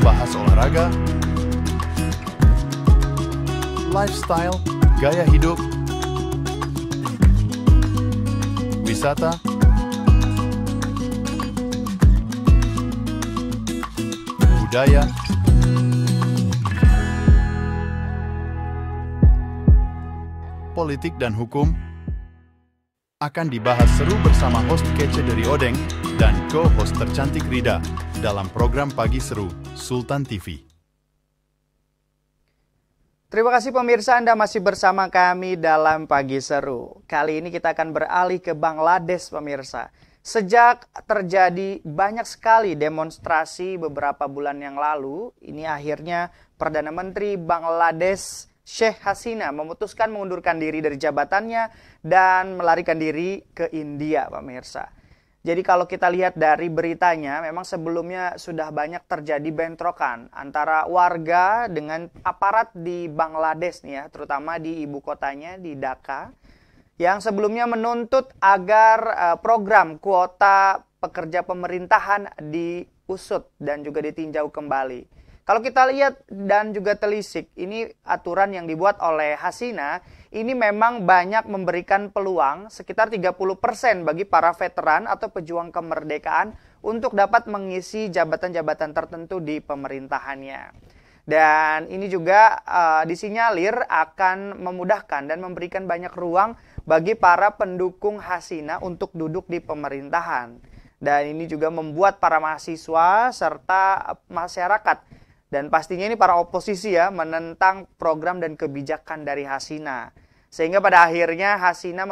bahas olahraga, lifestyle, gaya hidup, wisata, budaya, politik dan hukum akan dibahas seru bersama host kece dari Odeng dan co-host tercantik Rida dalam program Pagi Seru Sultan TV. Terima kasih pemirsa, Anda masih bersama kami dalam Pagi Seru. Kali ini kita akan beralih ke Bangladesh pemirsa. Sejak terjadi banyak sekali demonstrasi beberapa bulan yang lalu, ini akhirnya Perdana Menteri Bangladesh Sheikh Hasina memutuskan mengundurkan diri dari jabatannya dan melarikan diri ke India, pemirsa. Jadi kalau kita lihat dari beritanya, memang sebelumnya sudah banyak terjadi bentrokan antara warga dengan aparat di Bangladesh nih ya, terutama di ibu kotanya di Dhaka, yang sebelumnya menuntut agar program kuota pekerja pemerintahan diusut dan juga ditinjau kembali. Kalau kita lihat dan juga telisik, ini aturan yang dibuat oleh Hasina, ini memang banyak memberikan peluang sekitar 30% bagi para veteran atau pejuang kemerdekaan untuk dapat mengisi jabatan-jabatan tertentu di pemerintahannya. Dan ini juga disinyalir akan memudahkan dan memberikan banyak ruang bagi para pendukung Hasina untuk duduk di pemerintahan. Dan ini juga membuat para mahasiswa serta masyarakat dan pastinya ini para oposisi ya menentang program dan kebijakan dari Hasina. Sehingga pada akhirnya Hasina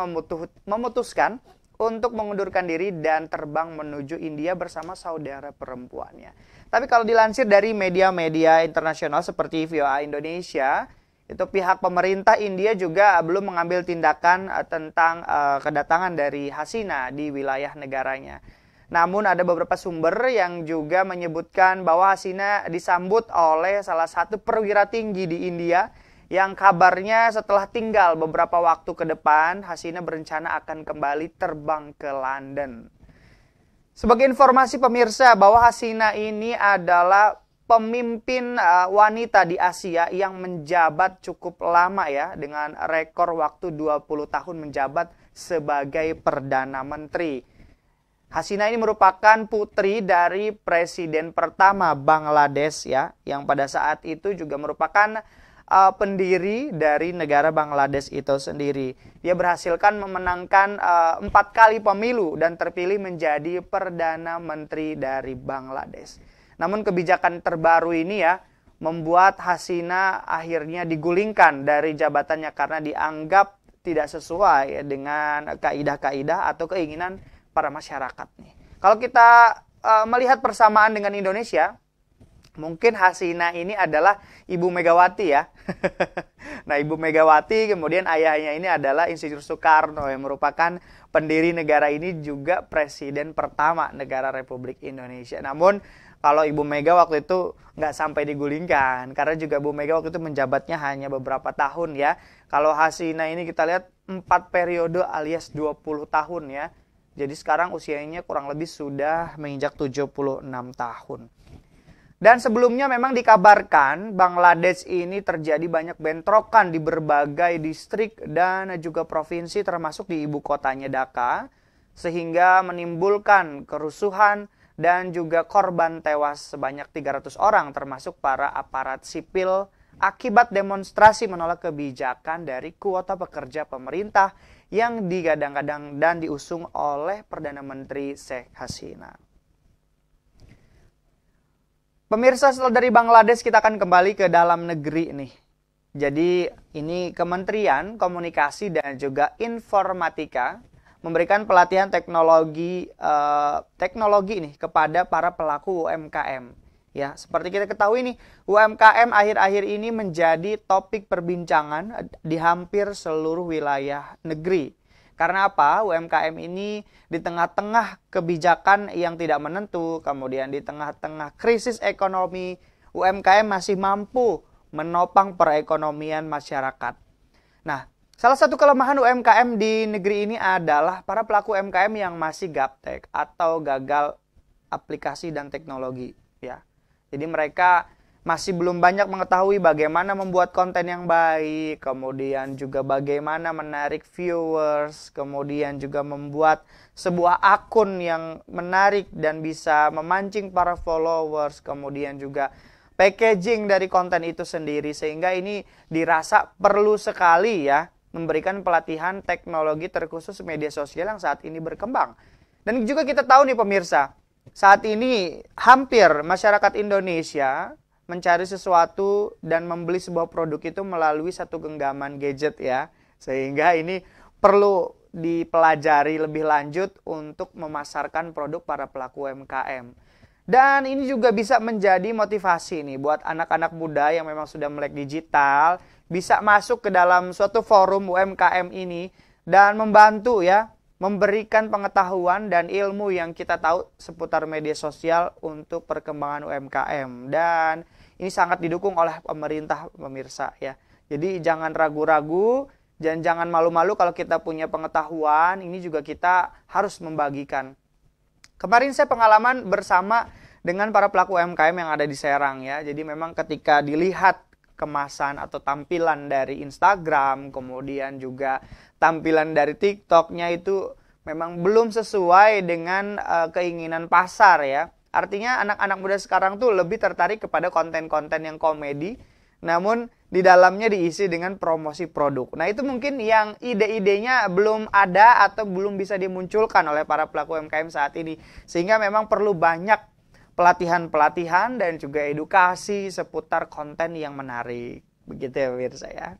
memutuskan untuk mengundurkan diri dan terbang menuju India bersama saudara perempuannya. Tapi kalau dilansir dari media-media internasional seperti VOA Indonesia, itu pihak pemerintah India juga belum mengambil tindakan tentang kedatangan dari Hasina di wilayah negaranya. Namun ada beberapa sumber yang juga menyebutkan bahwa Hasina disambut oleh salah satu perwira tinggi di India yang kabarnya setelah tinggal beberapa waktu ke depan, Hasina berencana akan kembali terbang ke London. Sebagai informasi pemirsa bahwa Hasina ini adalah pemimpin wanita di Asia yang menjabat cukup lama ya, dengan rekor waktu 20 tahun menjabat sebagai Perdana Menteri. Hasina ini merupakan putri dari presiden pertama Bangladesh ya, yang pada saat itu juga merupakan pendiri dari negara Bangladesh itu sendiri. Dia berhasilkan memenangkan 4 kali pemilu dan terpilih menjadi Perdana Menteri dari Bangladesh. Namun kebijakan terbaru ini ya membuat Hasina akhirnya digulingkan dari jabatannya karena dianggap tidak sesuai ya, dengan kaidah-kaidah atau keinginan para masyarakat nih. Kalau kita melihat persamaan dengan Indonesia, mungkin Hasina ini adalah Ibu Megawati ya. Nah, Ibu Megawati kemudian ayahnya ini adalah Insinyur Soekarno yang merupakan pendiri negara ini, juga presiden pertama negara Republik Indonesia. Namun kalau Ibu Mega waktu itu nggak sampai digulingkan, karena juga Ibu Mega waktu itu menjabatnya hanya beberapa tahun ya. Kalau Hasina ini kita lihat 4 periode alias 20 tahun ya. Jadi sekarang usianya kurang lebih sudah menginjak 76 tahun. Dan sebelumnya memang dikabarkan Bangladesh ini terjadi banyak bentrokan di berbagai distrik dan juga provinsi termasuk di ibu kotanya Dhaka, sehingga menimbulkan kerusuhan dan juga korban tewas sebanyak 300 orang termasuk para aparat sipil akibat demonstrasi menolak kebijakan dari kuota pekerja pemerintah yang digadang-gadang dan diusung oleh Perdana Menteri Sheikh Hasina. Pemirsa, setelah dari Bangladesh kita akan kembali ke dalam negeri nih. Jadi ini Kementerian Komunikasi dan juga Informatika memberikan pelatihan teknologi nih kepada para pelaku UMKM. Ya, seperti kita ketahui nih, UMKM akhir-akhir ini menjadi topik perbincangan di hampir seluruh wilayah negeri. Karena apa? UMKM ini di tengah-tengah kebijakan yang tidak menentu, kemudian di tengah-tengah krisis ekonomi, UMKM masih mampu menopang perekonomian masyarakat. Nah, salah satu kelemahan UMKM di negeri ini adalah para pelaku UMKM yang masih gaptek atau gagal aplikasi dan teknologi, ya. Jadi mereka masih belum banyak mengetahui bagaimana membuat konten yang baik, kemudian juga bagaimana menarik viewers, kemudian juga membuat sebuah akun yang menarik dan bisa memancing para followers, kemudian juga packaging dari konten itu sendiri. Sehingga ini dirasa perlu sekali ya memberikan pelatihan teknologi terkhusus media sosial yang saat ini berkembang. Dan juga kita tahu nih pemirsa, saat ini hampir masyarakat Indonesia mencari sesuatu dan membeli sebuah produk itu melalui satu genggaman gadget ya. Sehingga ini perlu dipelajari lebih lanjut untuk memasarkan produk para pelaku UMKM. Dan ini juga bisa menjadi motivasi nih buat anak-anak muda yang memang sudah melek digital, bisa masuk ke dalam suatu forum UMKM ini dan membantu ya, memberikan pengetahuan dan ilmu yang kita tahu seputar media sosial untuk perkembangan UMKM. Dan ini sangat didukung oleh pemerintah pemirsa ya. Jadi jangan ragu-ragu dan jangan malu-malu kalau kita punya pengetahuan, ini juga kita harus membagikan. Kemarin saya pengalaman bersama dengan para pelaku UMKM yang ada di Serang ya. Jadi memang ketika dilihat kemasan atau tampilan dari Instagram, kemudian juga tampilan dari TikTok-nya itu memang belum sesuai dengan keinginan pasar ya. Artinya anak-anak muda sekarang tuh lebih tertarik kepada konten-konten yang komedi, namun di dalamnya diisi dengan promosi produk. Nah itu mungkin yang ide-idenya belum ada atau belum bisa dimunculkan oleh para pelaku UMKM saat ini. Sehingga memang perlu banyak pelatihan-pelatihan dan juga edukasi seputar konten yang menarik. Begitu ya pemirsa ya.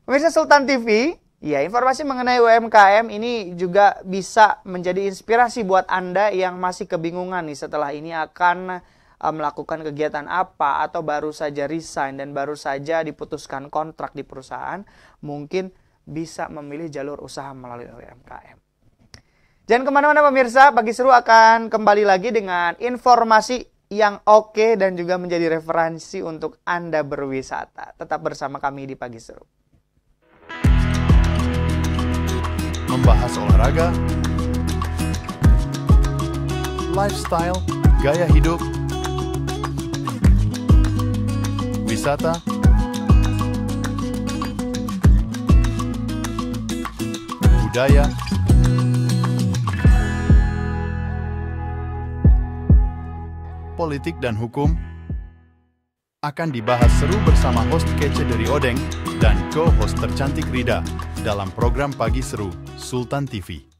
Pemirsa Sultan TV, ya informasi mengenai UMKM ini juga bisa menjadi inspirasi buat Anda yang masih kebingungan nih setelah ini akan melakukan kegiatan apa atau baru saja resign dan baru saja diputuskan kontrak di perusahaan, mungkin bisa memilih jalur usaha melalui UMKM. Jangan kemana-mana pemirsa, Pagi Seru akan kembali lagi dengan informasi yang oke dan juga menjadi referensi untuk Anda berwisata. Tetap bersama kami di Pagi Seru. Membahas olahraga, lifestyle, gaya hidup, wisata, budaya, politik dan hukum akan dibahas seru bersama host kece dari Odeng dan co-host tercantik Rida dalam program Pagi Seru Sultan TV.